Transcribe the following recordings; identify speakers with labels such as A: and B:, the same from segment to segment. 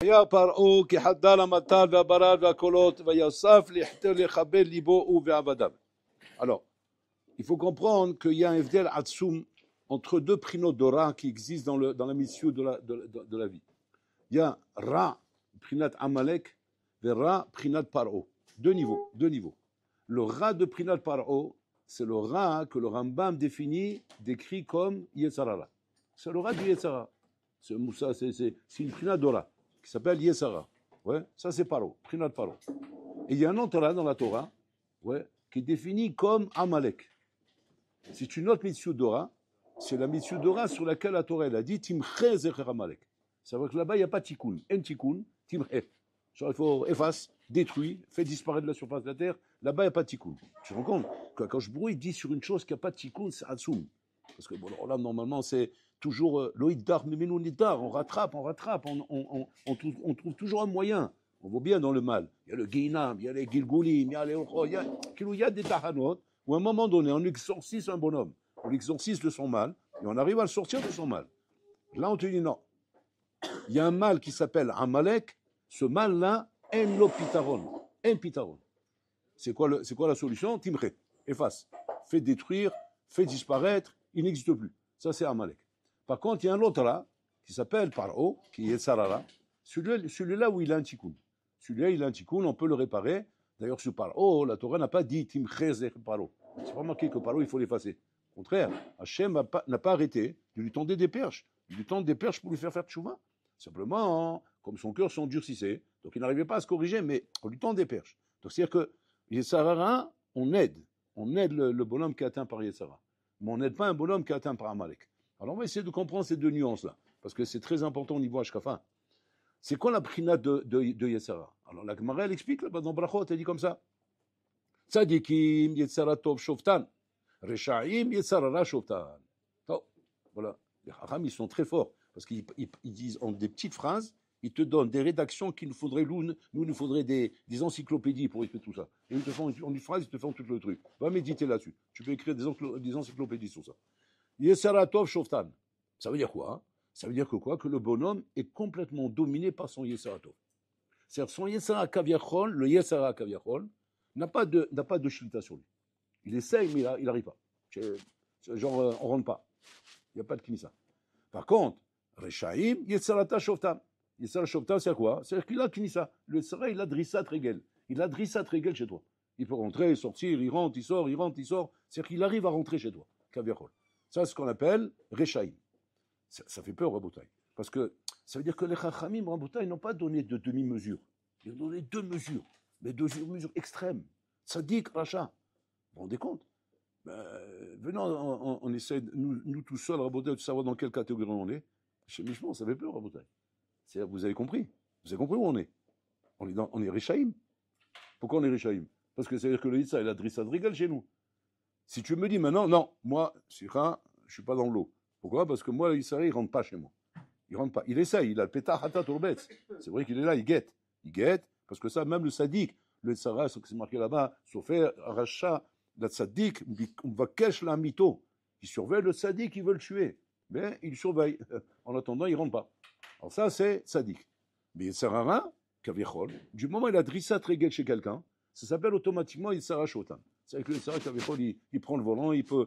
A: היה פרעה כחדל המטל והברד והקולות ויוסף לכבד ליבו ועבדיו. Alors, il faut comprendre qu'il y a un Evdel Atsoum entre deux prinot d'Ora qui existent dans la mission de la vie. Il y a Ra, Prinat Amalek, et Ra, Prinat Paro. Deux niveaux. Le Ra de Prinat Paro, c'est le Ra que le Rambam décrit comme Yetzarara. C'est le Ra du Yetzara. C'est une Prinat d'Ora qui s'appelle Yetzara. Ouais, ça c'est Paro, Prinat Paro. Et il y a un autre Ra dans la Torah, ouais, qui est défini comme Amalek. C'est une autre mitzvah d'Ora, c'est la mitzvah d'Ora sur laquelle la Torah elle a dit Timche Zecher Amalek. C'est vrai que là-bas il n'y a pas Tikkun, en Tikkun, Timche. Genre il faut efface, détruit, fait disparaître de la surface de la terre. Là-bas il n'y a pas de Tikkun. Tu te rends compte quand je brouille, dit sur une chose qu'il n'y a pas de Tikkun, c'est Atsoum. Parce que bon, là normalement c'est toujours l'oïdar, mais nous l'idar, on rattrape, on trouve toujours un moyen. On voit bien dans le mal. Il y a le Guinam, il y a les Gilgoulim, il y a des Tahanot, où à un moment donné, on exorcise un bonhomme, on l'exorcise de son mal, et on arrive à le sortir de son mal. Là, on te dit non. Il y a un mal qui s'appelle Amalek, ce mal-là, en lo pitaron, en pitaron. C'est quoi la solution? Timre, efface, fait détruire, fait disparaître, il n'existe plus. Ça, c'est Amalek. Par contre, il y a un autre là, qui s'appelle Paro, qui est Sarara, celui-là où il a un tikkun. Celui-là, il a un tikkun, on peut le réparer. D'ailleurs, sur Paro, la Torah n'a pas dit Timchezer Paro. C'est pas marqué que Paro, il faut l'effacer. Au contraire, Hachem n'a pas arrêté de lui tendre des perches. Il lui tend des perches pour lui faire tchouva. Simplement, comme son cœur s'endurcissait, donc il n'arrivait pas à se corriger, mais on lui tend des perches. Donc c'est-à-dire que Yetzarara, on aide le bonhomme qui est atteint par Yetzara. Mais on n'aide pas un bonhomme qui est atteint par Amalek. Alors on va essayer de comprendre ces deux nuances-là, parce que c'est très important au niveau Ashkafa. C'est quoi la prina de Yetzara? Alors la Gemara, elle explique là-bas dans Brachot, elle dit comme ça. Tzadikim Yetzara Tov Shoftan, Reshaim Yetzarara Shoftan. Oh, voilà. Les Chacham, ils sont très forts, parce qu'ils disent en des petites phrases, ils te donnent des rédactions qu'il nous faudrait, nous faudrait des encyclopédies pour écrire tout ça. Et ils te font en une phrase, ils te font tout le truc. Va méditer là-dessus. Tu peux écrire des encyclopédies sur ça. Yetzara Tov Shoftan. Ça veut dire quoi? Ça veut dire que quoi? Que le bonhomme est complètement dominé par son Yetzara Tov. C'est-à-dire son Yetzara Kaviachol, le Yetzara Kaviachol, n'a pas de shilta sur lui. Il essaye, mais il n'arrive pas. Genre, on rentre pas. Il n'y a pas de knissa. Par contre, Reshaim, Yetzarata Shoftan. Yetzara Shoftan, c'est quoi? C'est-à-dire qu'il a knissa. Le Yetzara, il a drissat regel. Il a drissat regel chez toi. Il peut rentrer, sortir, il rentre, il sort, il rentre, il sort. C'est-à-dire qu'il arrive à rentrer chez toi. Kaviachol. Ça, c'est ce qu'on appelle Reshaim. Ça fait peur, Rabotai. Parce que ça veut dire que les Chachamim, Rabotai, n'ont pas donné de demi-mesure. Ils ont donné deux mesures, mais deux mesures extrêmes. Tzadik, Racha. Vous vous rendez compte? Venons, on essaie, nous tous seuls, Rabotai, de savoir dans quelle catégorie on est. Chez Mishmon, ça fait peur, Rabotai. Vous avez compris? Vous avez compris où on est? On est Reshaim. Pourquoi on est Reshaim? Parce que ça veut dire que le Yitzhak, il a drissat regal chez nous. Si tu me dis maintenant, non, moi, Sira, je ne suis pas dans l'eau. Pourquoi? Parce que moi, l'Israël, il ne rentre pas chez moi. Il rentre pas. Il essaye, il a le pétard hatat urbetz. C'est vrai qu'il est là, il guette. Il guette, parce que ça, même le sadique, le tzara, c'est marqué là-bas, Sofer, Racha, la tzaddik, on va cacher la mytho. Il surveille le tzaddik, il veut le tuer. Mais il surveille. En attendant, il ne rentre pas. Alors ça, c'est tzaddik. Mais tzarara, kavichol, du moment où il a drissat regel chez quelqu'un, ça s'appelle automatiquement Yitzhara Shotan. C'est que le Yitzhara kavichol, il prend le volant, il peut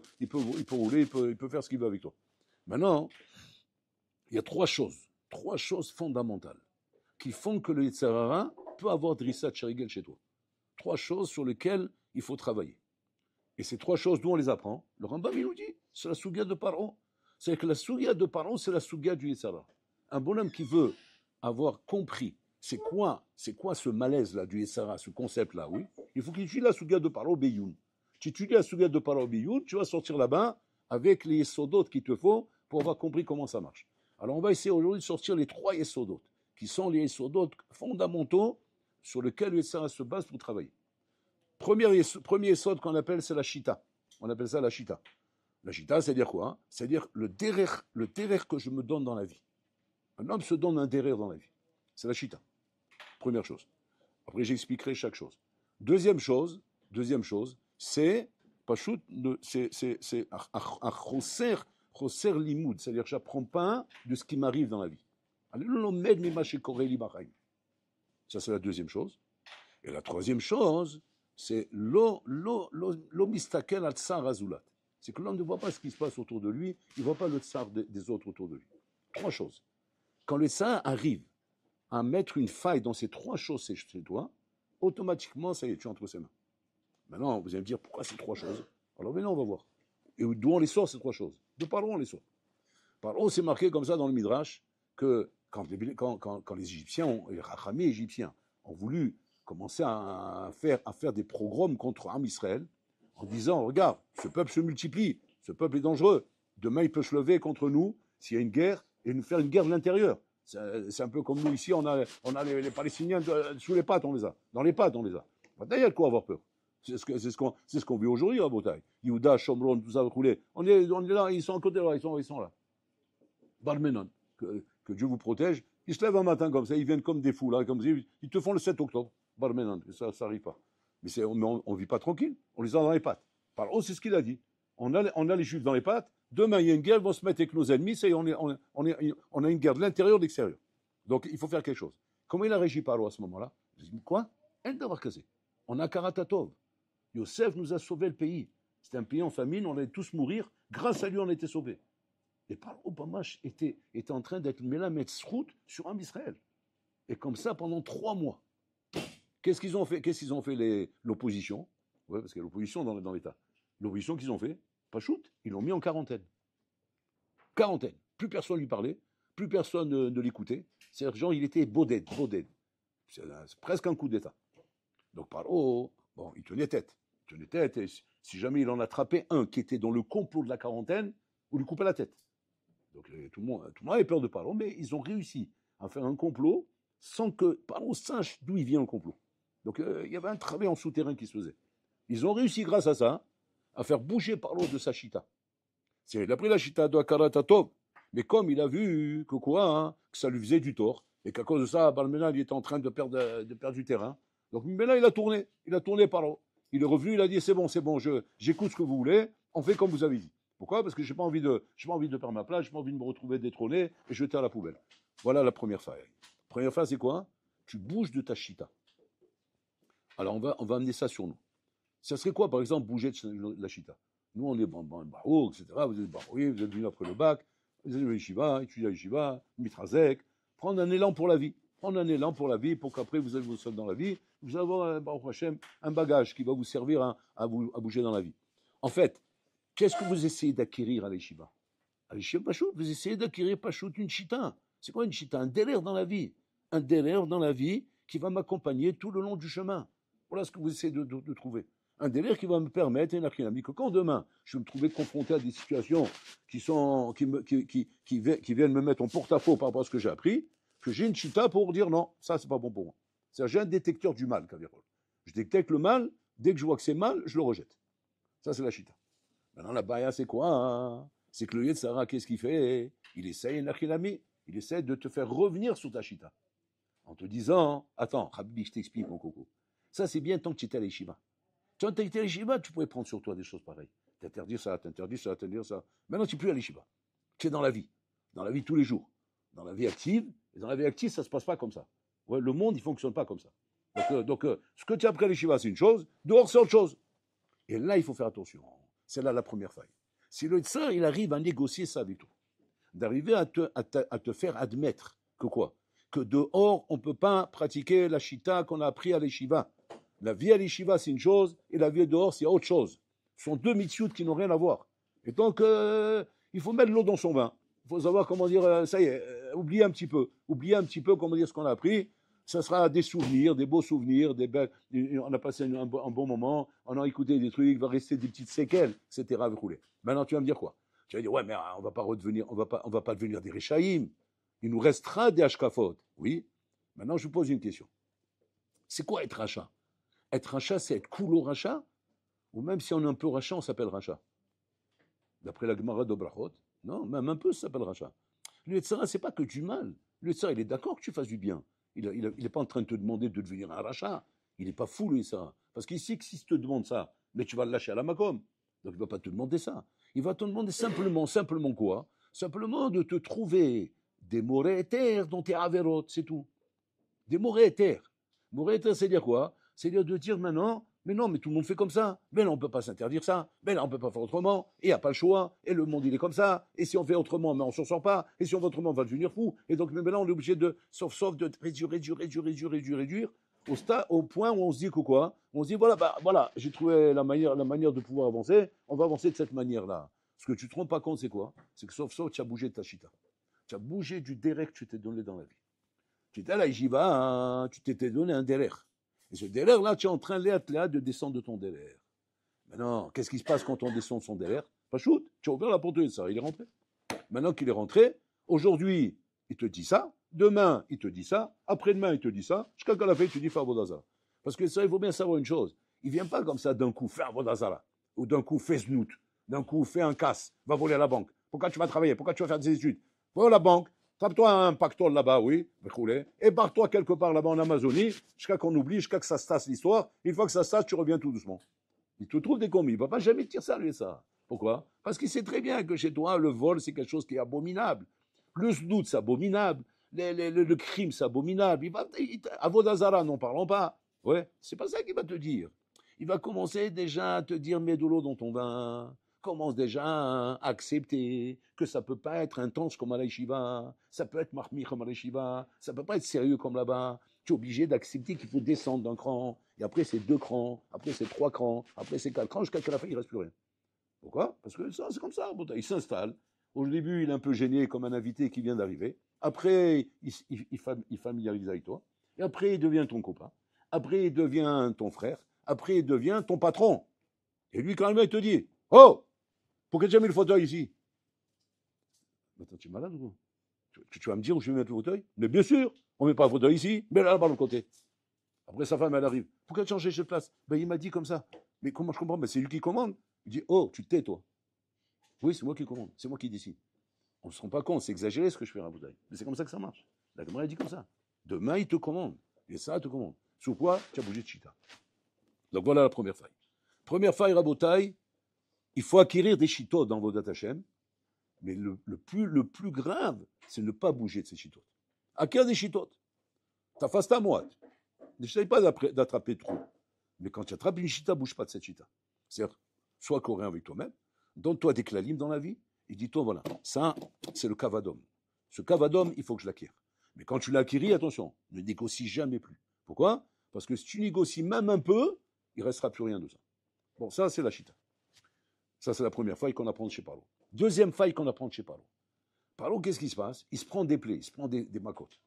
A: rouler, il peut faire ce qu'il veut avec toi. Maintenant, il y a trois choses fondamentales qui font que le Yetzirara peut avoir drissat sherigel chez toi. Trois choses sur lesquelles il faut travailler. Et ces trois choses, d'où on les apprend? Le Rambam, il nous dit, c'est la sougia de Paro. C'est que la sougia de Paro, c'est la sougia du Yetzirara. Un bonhomme qui veut avoir compris c'est quoi ce malaise-là du Yetzirara, ce concept-là, oui, il faut qu'il étudie la sougia de Paro Beyoun. Tu étudies la sougia de Paro Beyoun, tu vas sortir là-bas avec les yesodot qu'il te faut pour avoir compris comment ça marche. Alors on va essayer aujourd'hui de sortir les trois yesodot, qui sont les yesodot fondamentaux sur lesquels le Yetzirara se base pour travailler. Premier yesod qu'on appelle, c'est la shita. On appelle ça la shita. La shita, c'est-à-dire quoi? C'est-à-dire le derer que je me donne dans la vie. Un homme se donne un derer dans la vie. C'est la shita. Première chose. Après, j'expliquerai chaque chose. Deuxième chose, c'est Pachout, c'est un choser limoud, c'est-à-dire que j'apprends pas de ce qui m'arrive dans la vie. Ça, c'est la deuxième chose. Et la troisième chose, c'est l'omistakel al tsar azulat. C'est que l'homme ne voit pas ce qui se passe autour de lui, il ne voit pas le tsar des autres autour de lui. Trois choses. Quand le tsar arrive à mettre une faille dans ces trois choses chez toi, automatiquement, ça y est, tu es entre ses mains. Maintenant, vous allez me dire, pourquoi ces trois choses? Alors maintenant, on va voir. Et d'où on les sort, ces trois choses? De par où on les sort? Par où c'est marqué comme ça dans le Midrash que quand les Égyptiens, les Rachamim égyptiens, ont voulu commencer à faire des pogroms contre Am Israël, en disant, regarde, ce peuple se multiplie, ce peuple est dangereux, demain il peut se lever contre nous s'il y a une guerre et nous faire une guerre de l'intérieur. C'est un peu comme nous ici, on a les Palestiniens sous les pattes, on les a. Dans les pattes, on les a. D'ailleurs, il y a de quoi avoir peur. C'est ce qu'on vit aujourd'hui à Botaï. Yehuda, Shomron, tout ça roulé. On est là, ils sont à côté là, ils sont là. Barmenon, que Dieu vous protège. Ils se lèvent un matin comme ça, ils viennent comme des fous là, comme ils te font le 7 octobre. Barmenon, ça n'arrive pas. Mais on ne vit pas tranquille, on les a dans les pattes. C'est ce qu'il a dit. On a les Juifs dans les pattes. Demain, il y a une guerre, ils vont se mettre avec nos ennemis. On a une guerre de l'intérieur et de l'extérieur. Donc, il faut faire quelque chose. Comment il a régi Paro à ce moment-là? Je dis, quoi? On a Karatatov. Yosef nous a sauvé le pays. C'était un pays en famine, on allait tous mourir. Grâce à lui, on était sauvés. Et Paro Bamash était en train d'être Melamed Srout sur un Israël. Et comme ça, pendant 3 mois. Qu'est-ce qu'ils ont fait l'opposition? Oui, parce qu'il y a l'opposition dans l'État. L'opposition qu'ils ont fait, pas shoot, ils l'ont mis en quarantaine. Quarantaine. Plus personne lui parlait, plus personne ne l'écoutait. C'est-à-dire, genre, il était boded. C'est presque un coup d'État. Donc, Paro, bon, il tenait tête. Et si jamais il en attrapait un qui était dans le complot de la quarantaine, on lui coupait la tête. Donc, tout le monde avait peur de Paro, mais ils ont réussi à faire un complot sans que Paro sache d'où il vient le complot. Donc, il y avait un travail en souterrain qui se faisait. Ils ont réussi, grâce à ça, à faire bouger Paro de sa chita. Il a pris la chita de Karatatov, mais comme il a vu que ça lui faisait du tort, et qu'à cause de ça, Balmena, il était en train de perdre du terrain. Donc, maintenant, il a tourné Paro. Il est revenu, il a dit, c'est bon, j'écoute ce que vous voulez, on fait comme vous avez dit. Pourquoi? Parce que j'ai pas envie de perdre ma place, j'ai pas envie de me retrouver détrôné et jeter à la poubelle. Voilà la première faille. Première phase, c'est quoi? Tu bouges de ta chita. Alors, on va amener ça sur nous. Ça serait quoi, par exemple, bouger de la chita? Nous, on est barreau, etc. Vous êtes baroué, vous êtes venu après le bac, vous êtes yeshiva, étudier à yeshiva, mitrazek, prendre un élan pour la vie. Pour qu'après vous allez vous seul dans la vie, vous allez avoir, Baruch Hashem, un bagage qui va vous servir à bouger dans la vie. En fait, qu'est-ce que vous essayez d'acquérir à l'yeshiva? À l'yeshiva Pachout, vous essayez d'acquérir Pachout une chita. C'est quoi une chita? Un délire dans la vie. Un délire dans la vie qui va m'accompagner tout le long du chemin. Voilà ce que vous essayez de trouver. Un délire qui va me permettre, que quand demain je vais me trouver confronté à des situations qui viennent me mettre en porte-à-faux par rapport à ce que j'ai appris, que j'ai une chita pour dire non, ça c'est pas bon pour moi. C'est-à-dire, j'ai un détecteur du mal, Kavirol. Je détecte le mal, dès que je vois que c'est mal, je le rejette. Ça c'est la chita. Maintenant la baya c'est quoi, hein? C'est que le Yetzara, qu'est-ce qu'il fait? Il essaye de te faire revenir sur ta chita. En te disant, attends, Rabbi, je t'explique mon coco. Ça c'est bien tant que tu étais à l'Yeshiva. Quand tu étais à l'Yeshiva, tu pouvais prendre sur toi des choses pareilles. T'interdire ça. Maintenant, tu n'es plus à l'Yeshiva. Tu es dans la vie tous les jours. Dans la vie active, et dans la vie active, ça ne se passe pas comme ça. Ouais, le monde, il ne fonctionne pas comme ça. Donc, ce que tu as appris à l'Yeshiva, c'est une chose, dehors, c'est autre chose. Et là, il faut faire attention. C'est là la première faille. Si le tsar, il arrive à négocier ça avec toi, d'arriver à te faire admettre que quoi? Que dehors, on ne peut pas pratiquer la shita qu'on a appris à l'Yeshiva. La vie à l'Yeshiva, c'est une chose, et la vie dehors, c'est autre chose. Ce sont deux mitzvot qui n'ont rien à voir. Et donc, il faut mettre l'eau dans son vin. Il faut savoir comment dire, ça y est, oublier un petit peu comment dire ce qu'on a appris. Ça sera des souvenirs, des beaux souvenirs, on a passé un bon moment, on a écouté des trucs, il va rester des petites séquelles, etc. Maintenant, tu vas me dire quoi? Tu vas dire, ouais, mais on va pas devenir des Réchaïm. Il nous restera des Hashkafot. Oui. Maintenant, je vous pose une question. C'est quoi être rachat? Être rachat, c'est être cool au rachat? Ou même si on est un peu rachat, on s'appelle rachat? D'après la Gemara de Brachot, non, même un peu, ça s'appelle rachat. Le Yetzara, c'est pas que du mal. Le Yetzara, il est d'accord que tu fasses du bien. Il n'est pas en train de te demander de devenir un rachat. Il n'est pas fou, le Yetzara. Parce qu'il sait que s'il te demande ça, mais tu vas le lâcher à la Makom. Donc il ne va pas te demander ça. Il va te demander simplement quoi? Simplement de te trouver des morés éthers dont t'es averot, c'est tout. Des morés éthers. Morés éthers, c'est dire quoi? C'est dire de dire maintenant, mais non, mais tout le monde fait comme ça. Mais là, on ne peut pas s'interdire ça. Mais là, on ne peut pas faire autrement. Et il n'y a pas le choix. Et le monde, il est comme ça. Et si on fait autrement, mais on ne s'en sort pas. Et si on fait autrement, on va devenir fou. Et donc, maintenant, on est obligé de, sauf de réduire, au point où on se dit que quoi? On se dit, voilà, j'ai trouvé la manière de pouvoir avancer. On va avancer de cette manière-là. Ce que tu ne te rends pas compte, c'est quoi? C'est que sauf, tu as bougé de ta chita. Tu as bougé du derrière que tu t'es donné dans la vie. Tu étais là, j'y vais, hein, tu t'étais donné un derrière. Et ce derrière-là, tu es en train de descendre de ton derrière. Maintenant, qu'est-ce qui se passe quand on descend de son derrière? Pas shoot, tu as ouvert la porte de ça, il est rentré. Maintenant qu'il est rentré, aujourd'hui, il te dit ça, demain, il te dit ça, après-demain, il te dit ça, jusqu'à quand la fin, il te dit fais Avodazara. Parce que ça, il faut bien savoir une chose. Il ne vient pas comme ça d'un coup, fais Avodazara, ou d'un coup, fais Znout, d'un coup, fais un casse, va voler à la banque. Pourquoi tu vas travailler? Pourquoi tu vas faire des études? Va à la banque, tape-toi un pactole là-bas, oui, et barre-toi quelque part là-bas en Amazonie, jusqu'à qu'on oublie, jusqu'à que ça se tasse l'histoire. Une fois que ça se tasse, tu reviens tout doucement. Il te trouve des combis. Il ne va pas jamais te dire ça, lui, ça. Pourquoi? Parce qu'il sait très bien que chez toi, le vol, c'est quelque chose qui est abominable. Le snout, c'est abominable. Le crime, c'est abominable. Avodazara, n'en parlons pas. Ouais, c'est pas ça qu'il va te dire. Il va commencer déjà à te dire, mets de l'eau dans ton vin. Commence déjà à accepter que ça peut pas être intense comme à la yeshiva, ça peut être marmi comme à la yeshiva, ça peut pas être sérieux comme là-bas. Tu es obligé d'accepter qu'il faut descendre d'un cran, et après c'est 2 crans, après c'est 3 crans, après c'est 4 crans, jusqu'à la fin il ne reste plus rien. Pourquoi? Parce que ça, c'est comme ça, il s'installe. Au début, il est un peu gêné comme un invité qui vient d'arriver. Après, il familiarise avec toi. Et après, il devient ton copain. Après, il devient ton frère. Après, il devient ton patron. Et lui, quand même, il te dit, oh, pourquoi tu as mis le fauteuil ici? Attends, tu es malade ou quoi? Tu vas me dire où je vais mettre le fauteuil? Mais bien sûr, on ne met pas le fauteuil ici, mais là-bas de l'autre côté. Après, sa femme, elle arrive. Pourquoi tu as changé de place? Ben, il m'a dit comme ça. Mais comment je comprends? Ben, c'est lui qui commande. Il dit, oh, tu te tais, toi. Oui, c'est moi qui commande, c'est moi qui décide. On ne se rend pas compte, c'est exagéré ce que je fais à la bouteille. Mais c'est comme ça que ça marche. La Gemara dit comme ça. Demain, il te commande. Et ça, il te commande. Sous quoi? Tu as bougé de chita. Donc voilà la première faille. Première faille, Rabotai, il faut acquérir des chitot dans vos Hashem. Mais le plus grave, c'est ne pas bouger de ces chitot. Acquérir des chitot. Ta face ta moite. N'essaye pas d'attraper trop. Mais quand tu attrapes une chita, bouge pas de cette chita. C'est-à-dire, sois coréen avec toi-même, donne-toi des clalim dans la vie, et dis-toi, voilà, ça, c'est le kavadom. Ce kavadom, il faut que je l'acquière. Mais quand tu l'acquéris, attention, ne négocie jamais plus. Pourquoi? Parce que si tu négocies même un peu, il ne restera plus rien de ça. Bon, ça, c'est la chita. Ça, c'est la première faille qu'on apprend de chez Paro. Deuxième faille qu'on apprend de chez Paro. Paro, qu'est-ce qui se passe? Il se prend des plaies, il se prend des macotes.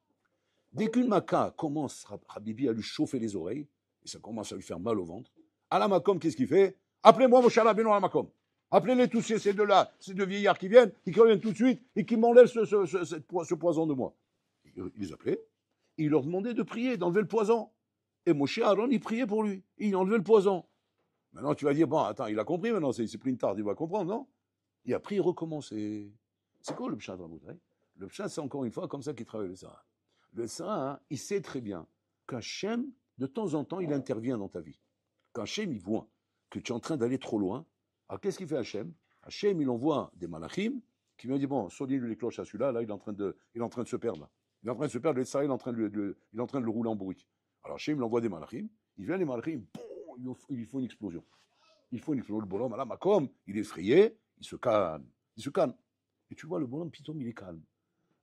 A: Dès qu'une maca commence, Habibi, à lui chauffer les oreilles, et ça commence à lui faire mal au ventre, à la makom, qu'est-ce qu'il fait? Appelez-moi vos Beno à la makom. Appelez-les tous ces deux-là, ces deux vieillards qui viennent, et qui reviennent tout de suite, et qui m'enlèvent ce poison de moi. Il les appelait, il leur demandait de prier, d'enlever le poison. Et Moshe Aaron, il priait pour lui, il enlevait le poison. Maintenant, tu vas dire, bon, attends, il a compris maintenant, c'est pris une tarde, il va comprendre, non? Et après, il recommence. C'est quoi le pshat, Rabotai? Le pshat, c'est encore une fois comme ça qu'il travaille le Sahara. Le Sahara, il sait très bien qu'Hachem, de temps en temps, il intervient dans ta vie. Quand Hachem, il voit que tu es en train d'aller trop loin, alors qu'est-ce qu'il fait Hachem? Hachem, il envoie des malachim qui lui dit, bon, souligne les cloches à celui-là, là, il est en train de se perdre. Là. Il est en train de se perdre, le Sahara, il est en train de le rouler en bourrique. Alors Hachem, il envoie des malachim, il vient les malachim, boum, il faut une explosion. Il faut une explosion. Le bonhomme, là, Makom, il est effrayé, il se calme. Et tu vois, le bonhomme, pitom, il est calme.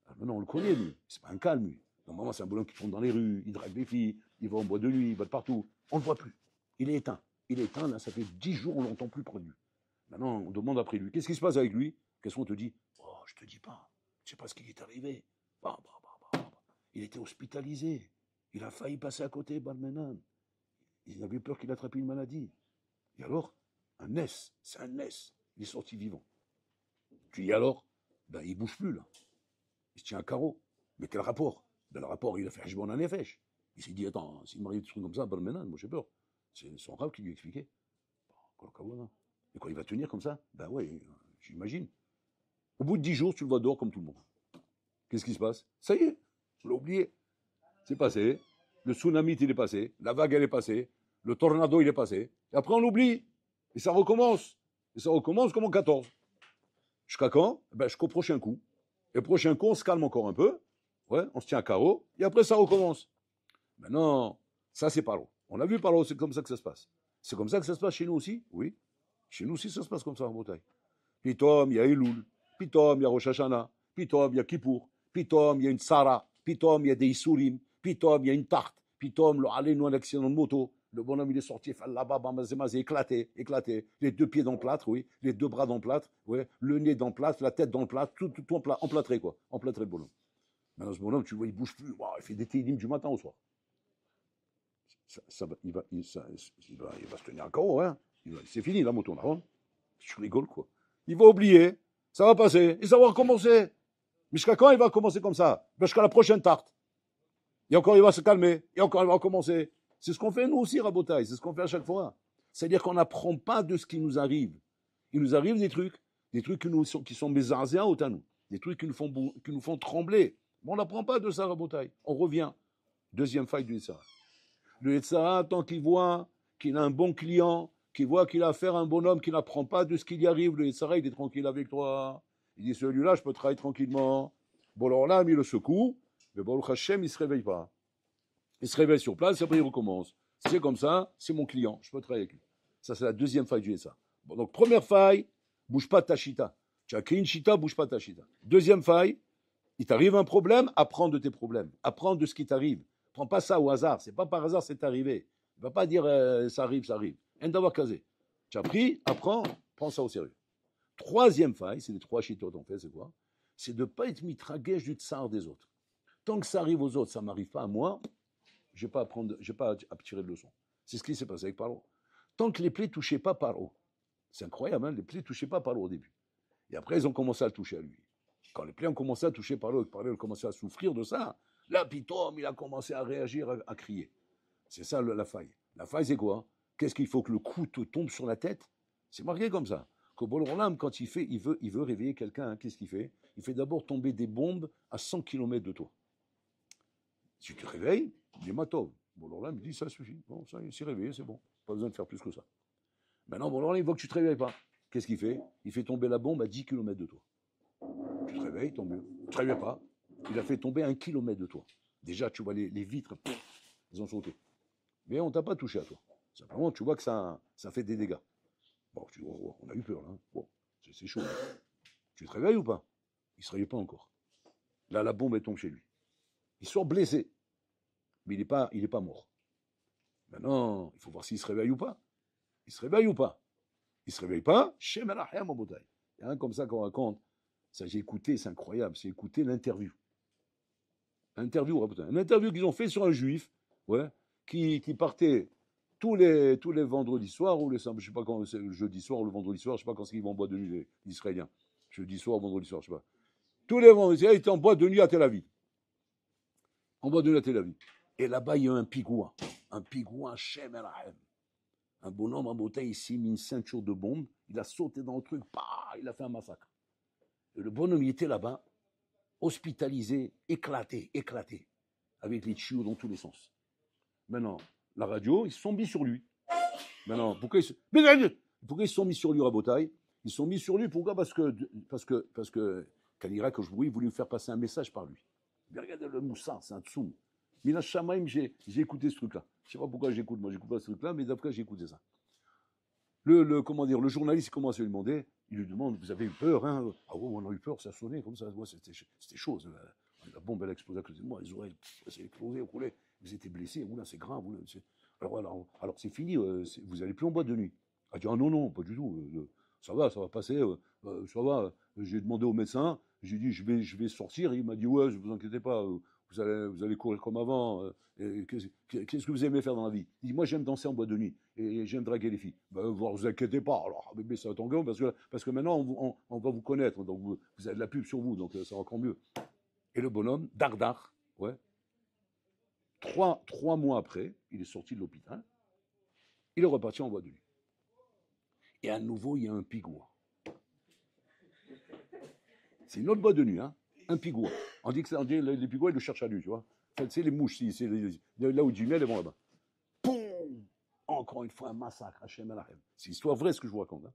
A: Alors maintenant, on le connaît, lui. C'est pas un calme, lui. Normalement, c'est un bonhomme qui tourne dans les rues, il drague des filles, il va en boîte de nuit, il va de partout. On ne le voit plus. Il est éteint. Il est éteint, là, ça fait 10 jours, on ne l'entend plus près de lui. Maintenant, on demande après lui. Qu'est-ce qui se passe avec lui? Qu'est-ce qu'on te dit? Oh, je te dis pas. Je sais pas ce qui est arrivé. Il était hospitalisé. Il a failli passer à côté, Balmenan. Il avait peur qu'il attrape une maladie. Et alors, c'est un NES. Il est sorti vivant. Tu dis alors, ben, il ne bouge plus, là. Il se tient à carreau. Mais quel rapport? Ben, le rapport, il a fait Hajbon en Nefesh. Il s'est dit, attends, s'il m'arrive des trucs comme ça, Balmenan, moi j'ai peur. C'est son rave qui lui expliquait. Et quand il va tenir comme ça, ben ouais, j'imagine. Au bout de 10 jours, tu le vois dehors comme tout le monde. Qu'est-ce qui se passe? Ça y est, on l'a oublié. C'est passé. Le tsunami, il est passé. La vague, elle est passée. Le tornado, il est passé. Et après, on l'oublie. Et ça recommence. Et ça recommence comme en 14. Jusqu'à quand? Ben, jusqu'au prochain coup. Et le prochain coup, on se calme encore un peu. Ouais, on se tient à carreau. Et après, ça recommence. Maintenant, ça, c'est pas l'eau. On a vu par l'eau, c'est comme ça que ça se passe. C'est comme ça que ça se passe chez nous aussi? Oui. Chez nous aussi, ça se passe comme ça en Bretagne. Pitom, il y a Elul. Pitom, il y a Rosh Hashanah. Pitom, il y a Kippour. Pitom, il y a une Sarah. Pitom, il y a des Issourim. Pitom, il y a une tarte. Pitom, le allez-nous un accident de moto. Le bonhomme, il est sorti, là-bas, éclaté, éclaté. Les deux pieds dans le plâtre, oui. Les deux bras dans le plâtre, oui. Le nez dans le plâtre, la tête dans le plâtre, tout emplâtré, quoi. Emplâtré, le bonhomme. Maintenant, ce bonhomme, tu le vois, il bouge plus. Wow, il fait des télim du matin au soir. Il va se tenir à carreau, hein. C'est fini, la moto, là. Je rigole, quoi. Il va oublier, ça va passer, et ça va recommencer. Mais jusqu'à quand il va commencer comme ça? Jusqu'à la prochaine tarte. Et encore, il va se calmer, et encore, il va recommencer. C'est ce qu'on fait, nous aussi, Rabotaï, c'est ce qu'on fait à chaque fois. C'est-à-dire qu'on n'apprend pas de ce qui nous arrive. Il nous arrive des trucs qui sont mésarzéens au nous, des trucs qui nous font trembler. Mais on n'apprend pas de ça, Rabotaï. On revient. Deuxième faille du Yetzara. Le Yetzara, tant qu'il voit qu'il a un bon client, qu'il voit qu'il a affaire à un bonhomme qui n'apprend pas de ce qui lui arrive, le Yetzara, il est tranquille avec toi. Il dit, celui-là, je peux travailler tranquillement. Bon, alors là, il le secoue, mais bon, le Hachem, il ne se réveille pas. Il se réveille sur place, et après il recommence. C'est comme ça, c'est mon client, je peux travailler avec lui. Ça, c'est la deuxième faille du Yetzara. Bon, donc, première faille, bouge pas de ta chita. Tu as créé une chita, bouge pas de ta chita. Deuxième faille, il t'arrive un problème, apprends de tes problèmes. Apprends de ce qui t'arrive. Prends pas ça au hasard. C'est pas par hasard, c'est arrivé. Il va pas dire ça arrive, ça arrive. Endavar kazé. Tu as pris, apprends, prends ça au sérieux. Troisième faille, c'est les trois chitotes en fait, c'est quoi? C'est de ne pas être mitraguèche du tsar des autres. Tant que ça arrive aux autres, ça ne m'arrive pas à moi, je n'ai pas à tirer de leçon. C'est ce qui s'est passé avec Paro. Tant que les plaies ne touchaient pas Paro, c'est incroyable, hein, les plaies ne touchaient pas Paro au début. Et après, ils ont commencé à le toucher à lui. Quand les plaies ont commencé à toucher Paro, Paro a commencé à souffrir de ça, là, Pitom, il a commencé à réagir, à crier. C'est ça la faille. La faille, c'est quoi? Qu'est-ce qu'il faut que le coup te tombe sur la tête? C'est marqué comme ça. Que Boloram, quand il veut réveiller quelqu'un, hein, qu'est-ce qu'il fait? Il fait d'abord tomber des bombes à 100 km de toi. Si tu te réveilles, il est matov. Boloram, il dit ça suffit. Bon, ça, il s'est réveillé, c'est bon. Pas besoin de faire plus que ça. Maintenant, Boloram, il voit que tu ne te réveilles pas. Qu'est-ce qu'il fait? Il fait tomber la bombe à 10 km de toi. Tu te réveilles, tant mieux. Tu ne te réveilles pas. Il a fait tomber 1 km de toi. Déjà, tu vois les vitres, elles ont sauté. Mais on ne t'a pas touché à toi. Simplement, tu vois que ça fait des dégâts. Bon, on a eu peur, là. Hein. Bon, c'est chaud. Tu te réveilles ou pas? Il ne se réveille pas encore. Là, la bombe, elle tombe chez lui. Il sort blessé. Mais il n'est pas mort. Maintenant, il faut voir s'il se réveille ou pas. Il se réveille ou pas? Il ne se réveille pas. Shem el-Ahya, mon botaï. Il y a un comme ça qu'on raconte. Ça, j'ai écouté, c'est incroyable. J'ai écouté l'interview. Une interview qu'ils ont fait sur un juif, ouais, qui partait tous les vendredis soirs, ou je ne sais pas quand c'est le jeudi soir ou le vendredi soir, je ne sais pas quand ils vont en boîte de nuit, les Israéliens. Jeudi soir, vendredi soir, je ne sais pas. Tous les vendredis, ils étaient en boîte de nuit à Tel Aviv. En boîte de nuit à Tel Aviv. Et là-bas, il y a un pigoua. Un pigoua, Shem el-Ahem. Un bonhomme en bouteille, il s'est mis une ceinture de bombe, il a sauté dans le truc, il a fait un massacre. Et le bonhomme, il était là-bas, hospitalisé, éclaté, avec les tuyaux dans tous les sens. Maintenant, la radio, ils se sont mis sur lui. Maintenant, pourquoi ils se sont mis sur lui, Rabotaï? Ils se sont mis sur lui, pourquoi? Parce que Kanira, que je voulais me faire passer un message par lui. Mais regardez le Moussa, c'est un tsoum. Mina Shamaim, j'ai écouté ce truc-là. Je ne sais pas pourquoi j'écoute, moi j'écoute pas ce truc-là, mais d'après j'ai écouté ça. Le journaliste commence à lui demander, il lui demande, vous avez eu peur, hein? Ah ouais, on a eu peur, ça sonnait comme ça, ouais, c'était chaud. La bombe, elle a explosé à côté de moi, les oreilles, c'est explosé, vous étiez blessé, c'est grave. Alors c'est fini, vous n'allez plus en boîte de nuit. Elle dit, ah non, pas du tout, ça va passer, ça va. J'ai demandé au médecin, j'ai dit, je vais sortir, il m'a dit, ouais, ne vous inquiétez pas, vous allez courir comme avant. Qu'est-ce que vous aimez faire dans la vie? Il dit, moi j'aime danser en boîte de nuit et j'aime draguer les filles. Vous inquiétez pas, alors bébé ça va t'engueuler parce que maintenant on va vous connaître, donc vous avez de la pub sur vous, donc ça va encore mieux. Et le bonhomme, Dardar, ouais, trois mois après, il est sorti de l'hôpital, il est reparti en boîte de nuit. Et à nouveau, il y a un pigoua. C'est une autre boîte de nuit, hein, un pigoua. On dit que les pigouas, ils le cherchent à lui, tu vois. C'est les mouches, c'est là où Jimmy, elles vont là-bas. Poum! Encore une fois, un massacre, Hachem el-Ahem. C'est une histoire vraie, ce que je vous raconte. Hein.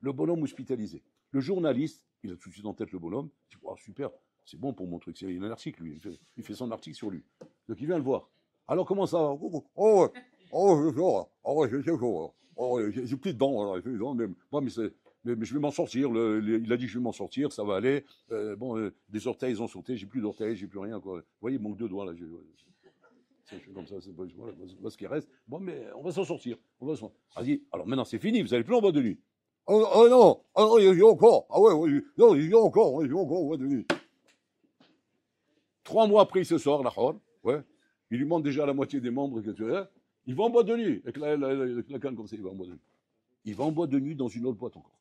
A: Le bonhomme hospitalisé. Le journaliste, Il a tout de suite en tête le bonhomme. Il dit, oh, super, c'est bon pour mon truc. Il a un article, lui. Il fait son article sur lui. Donc il vient le voir. Alors comment ça va? J'ai plus de dents. Mais je vais m'en sortir. Il a dit que je vais m'en sortir, ça va aller. Des orteils, ils ont sauté. J'ai plus d'orteils, j'ai plus rien. Quoi. Vous voyez, il manque 2 doigts là. Je suis comme ça, voilà ce qui reste. Bon, mais on va s'en sortir. Elle dit, alors maintenant c'est fini, vous allez plus en boîte de nuit. Oh non, il y a encore. Ah ouais, non, il y a encore en boîte de nuit. 3 mois après, il se sort, la horde. Ouais. Il lui manque déjà la moitié des membres. Il va en boîte de nuit. Avec la canne comme ça, il va en boîte de nuit. Il va en boîte de nuit dans une autre boîte encore.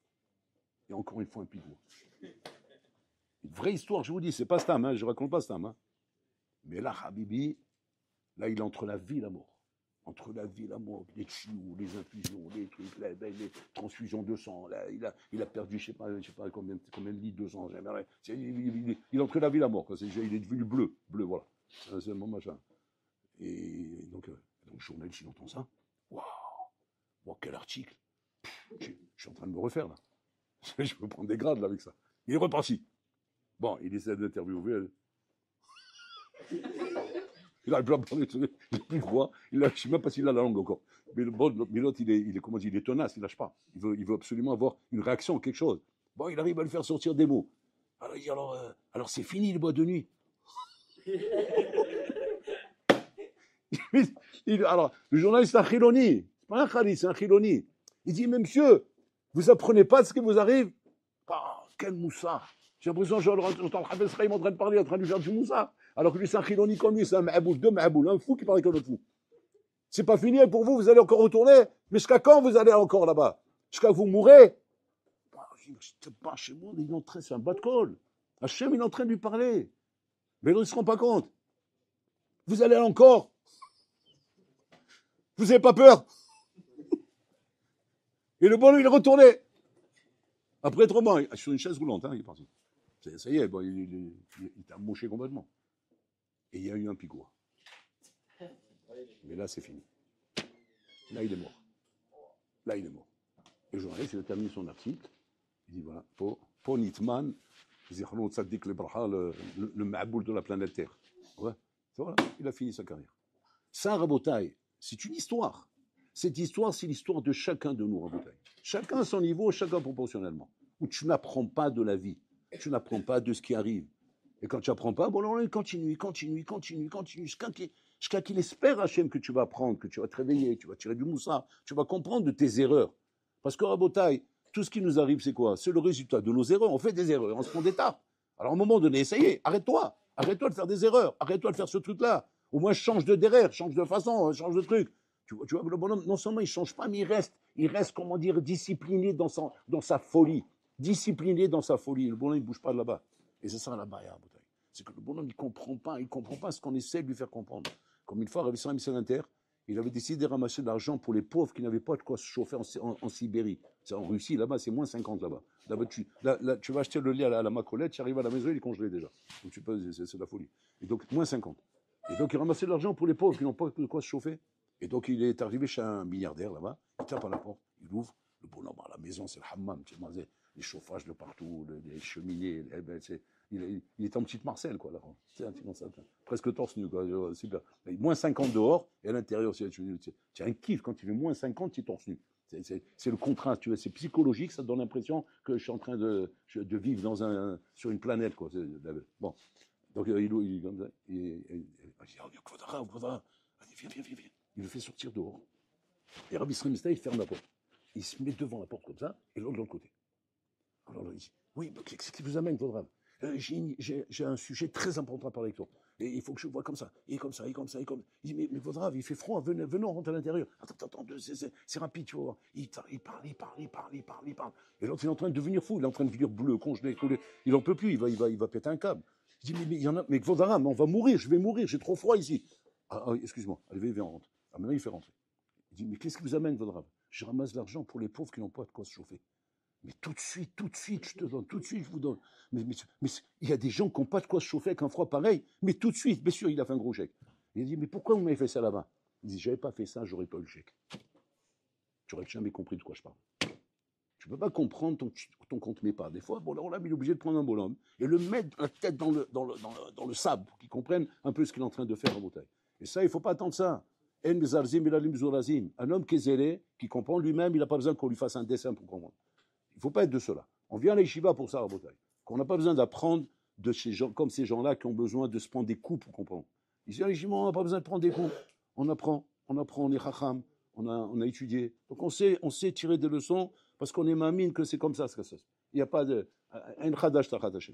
A: Et encore une fois, un pigou. Une vraie histoire, je vous dis, c'est pas Stam, hein, je raconte pas Stam. Hein. Mais là, Habibi, là, il est entre la vie et la mort. Entre la vie et la mort, les tuyaux, les infusions, les trucs, les transfusions de sang. Là, il a perdu, je sais pas combien de litres de sang. Il est entre la vie et la mort. Quoi. Il est devenu bleu, voilà. C'est le machin. Et donc journaliste, il entend ça. Waouh, quel article. Je suis en train de me refaire là. Je peux prendre des grades là avec ça. Il est reparti. Bon, il essaie d'interviewer. Il a plus parler, il n'a plus le droit. Je ne sais même pas s'il a la langue encore. Mais l'autre, il est tenace, il ne lâche pas. Il veut absolument avoir une réaction, quelque chose. Bon, il arrive à lui faire sortir des mots. Alors il dit, alors c'est fini les boîtes de nuit. Alors, le journaliste, c'est un chiloni. C'est pas un khalis, c'est un chiloni. Il dit, mais monsieur, vous apprenez pas de ce qui vous arrive? Quel moussa. J'ai l'impression que j'entends le Hafiz Chaim en train de parler, en train de lui faire du moussa. Alors que lui, c'est un chiloni comme lui, c'est un ma'aboul, 2 ma'aboul, un fou qui parle avec un autre fou. C'est pas fini pour vous, vous allez encore retourner. Mais jusqu'à quand vous allez encore là-bas? Jusqu'à que vous mourrez? C'est pas chez moi, il est en train, c'est un bas de colle. Hachem, il est en train de lui parler. Mais ils ne se rendent pas compte. Vous allez encore? Vous n'avez pas peur? Et le bon, il est retourné. Après, autrement, sur une chaise roulante, hein, il est parti. Ça y est, bon, il t'a mouché complètement. Et il y a eu un pigou. Mais là, c'est fini. Là, il est mort. Et le journaliste, il a terminé son article. Il dit voilà, pour Nitman, le ma'aboul de la planète Terre. Ouais, voilà, il a fini sa carrière. Ça, Rabotai, c'est une histoire. Cette histoire, c'est l'histoire de chacun de nous, Rabotai. Chacun à son niveau, chacun proportionnellement. Où tu n'apprends pas de la vie. Tu n'apprends pas de ce qui arrive. Et quand tu n'apprends pas, bon, alors, continue, jusqu'à qu'il espère, Hachem, que tu vas apprendre, que tu vas te réveiller, tu vas tirer du moussa, tu vas comprendre de tes erreurs. Parce que, Rabotai, tout ce qui nous arrive, c'est quoi? C'est le résultat de nos erreurs. On fait des erreurs, on se prend des tapes. Alors, à un moment donné, essayez, arrête-toi de faire des erreurs, arrête-toi de faire ce truc-là. Au moins, change de derrière, change de façon, change de truc. Tu vois, le bonhomme, non seulement il ne change pas, mais il reste, comment dire, discipliné dans sa folie. Discipliné dans sa folie. Le bonhomme, il ne bouge pas de là-bas. Et c'est ça la baya, c'est que le bonhomme, il ne comprend pas ce qu'on essaie de lui faire comprendre. Comme une fois, Rabbi Israël Missélinter, il avait décidé de ramasser de l'argent pour les pauvres qui n'avaient pas de quoi se chauffer en Sibérie. C'est en Russie, là-bas, c'est moins 50 là-bas. Là, tu vas acheter le lait à la macolette, tu arrives à la maison, il est congelé déjà. Donc c'est la folie. Et donc, moins 50. Et donc, il ramassait de l'argent pour les pauvres qui n'ont pas de quoi se chauffer. Et donc, il est arrivé chez un milliardaire là-bas, il tape à la porte, il ouvre, le bonhomme à la maison, c'est le hammam, les chauffages de partout, les cheminées, il est en petite Marcel, quoi, là. Presque torse nu, quoi. Super. Moins 50 dehors, et à l'intérieur, c'est un kiff. Quand il fait moins 50, tu es torse nu. C'est le contraste, tu vois, c'est psychologique, ça te donne l'impression que je suis en train de vivre sur une planète, quoi. Bon. Donc, il comme ça, il dit, oh, Kvodara, viens. Il le fait sortir dehors. Et Rabbi Israël Missélinter, il ferme la porte. Il se met devant la porte comme ça, et l'autre de l'autre côté. Alors là, il dit, oui, qu'est-ce qui vous amène, Kvodara? J'ai un sujet très important à parler avec toi. Et il faut que je vois comme ça, et comme ça. Il dit, mais Kvodara, il fait froid, venons, on rentre à l'intérieur. Attends, c'est rapide, tu vas voir. Il parle. Et l'autre, il est en train de devenir fou, il est en train de devenir bleu, congelé. Il n'en peut plus, il va péter un câble. Il dit, mais Kvodara, on va mourir, je vais mourir, j'ai trop froid ici. Excuse-moi, allez, viens, on rentre. Maintenant, il fait rentrer. Il dit, mais qu'est-ce qui vous amène, Kvodara? Je ramasse l'argent pour les pauvres qui n'ont pas de quoi se chauffer. Mais tout de suite, je te donne, tout de suite, je vous donne. Mais il y a des gens qui n'ont pas de quoi se chauffer avec un froid pareil, mais tout de suite, bien sûr, il a fait un gros chèque. Il a dit, mais pourquoi vous m'avez fait ça là-bas? Il dit, j'avais pas fait ça, j'aurais pas eu le chèque. Tu n'aurais jamais compris de quoi je parle. Tu ne peux pas comprendre ton compte met pas. Des fois, bon, là, il est obligé de prendre un bonhomme et le mettre la tête dans le sable pour qu'il comprenne un peu ce qu'il est en train de faire en bouteille. Et ça, il ne faut pas attendre ça. Un homme qui est zélé, qui comprend lui-même, il n'a pas besoin qu'on lui fasse un dessin pour comprendre. Il ne faut pas être de cela. On vient à l'Yeshiva pour ça, en bouteille. Qu'on n'a pas besoin d'apprendre de ces gens, comme ces gens-là qui ont besoin de se prendre des coups pour comprendre. Ici, à l'Yeshiva, on n'a pas besoin de prendre des coups. On apprend, on est chacham, on a étudié. Donc on sait tirer des leçons parce qu'on est mamine que c'est comme ça, Il n'y a pas de. Un chadash tachadash.